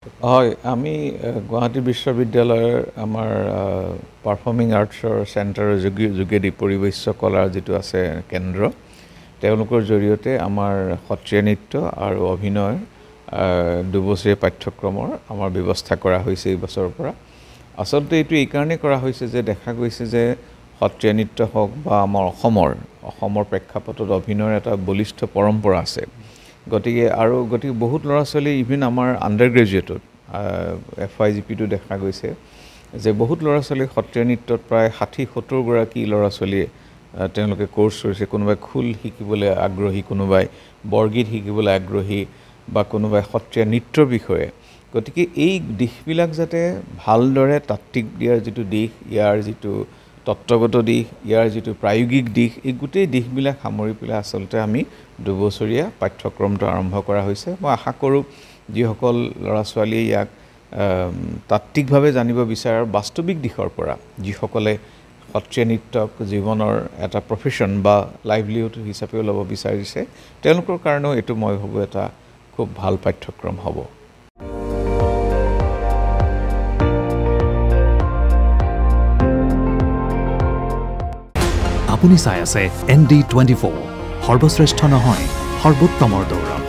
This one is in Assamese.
হয়, আমি গুৱাহাটী বিশ্ববিদ্যালয়ৰ আমাৰ পাৰফৰ্মিং আৰ্টছৰ চেণ্টাৰৰ যোগেদি পৰিৱেশ্য কলাৰ যিটো আছে কেন্দ্ৰ, তেওঁলোকৰ জৰিয়তে আমাৰ সত্ৰীয়া নৃত্য আৰু অভিনয় ২ বছৰীয়া পাঠ্যক্ৰমৰ আমাৰ ব্যৱস্থা কৰা হৈছে এই বছৰৰ পৰা। আচলতে এইটো এই কাৰণেই কৰা হৈছে যে দেখা গৈছে যে সত্ৰীয়া নৃত্য হওক বা আমাৰ অসমৰ প্ৰেক্ষাপটত অভিনয়ৰ এটা বলিষ্ঠ পৰম্পৰা আছে। গতিকে বহুত ল'ৰা ছোৱালী ইভিন আমাৰ আণ্ডাৰ গ্ৰেজুৱেটত FYGPটো দেখা গৈছে যে বহুত ল'ৰা ছোৱালী সত্ৰীয়া নৃত্যত প্ৰায় ৬০-৭০ গৰাকী ল'ৰা ছোৱালীয়ে তেওঁলোকে কোৰ্চ কৰিছে। কোনোবাই খোল শিকিবলৈ আগ্ৰহী, কোনোবাই বৰগীত শিকিবলৈ আগ্ৰহী বা কোনোবাই সত্ৰীয়া নৃত্যৰ বিষয়ে। গতিকে এই দিশবিলাক যাতে ভালদৰে তাত্ত্বিক দিয়াৰ যিটো দিশ, ইয়াৰ যিটো তত্ত্বগত দিশ, ইয়াৰ যিটো প্ৰায়োগিক দিশ, এই গোটেই দিশবিলাক সামৰি পেলাই আচলতে আমি ২ বছৰীয়া পাঠ্যক্ৰমটো আৰম্ভ কৰা হৈছে। মই আশা কৰোঁ যিসকল ল'ৰা ছোৱালীয়ে ইয়াক তাত্ত্বিকভাৱে জানিব বিচাৰে আৰু বাস্তৱিক দিশৰ পৰা যিসকলে সত্ৰীয়া নৃত্যক জীৱনৰ এটা প্ৰফেশ্যন বা লাইভলিহুড হিচাপেও ল'ব বিচাৰিছে, তেওঁলোকৰ কাৰণেও এইটো মই ভাবোঁ এটা খুব ভাল পাঠ্যক্ৰম হ'ব। আপুনি চাই আছে ND24, সৰ্বশ্ৰেষ্ঠ নহয়, সৰ্বোত্তমৰ দৌৰ।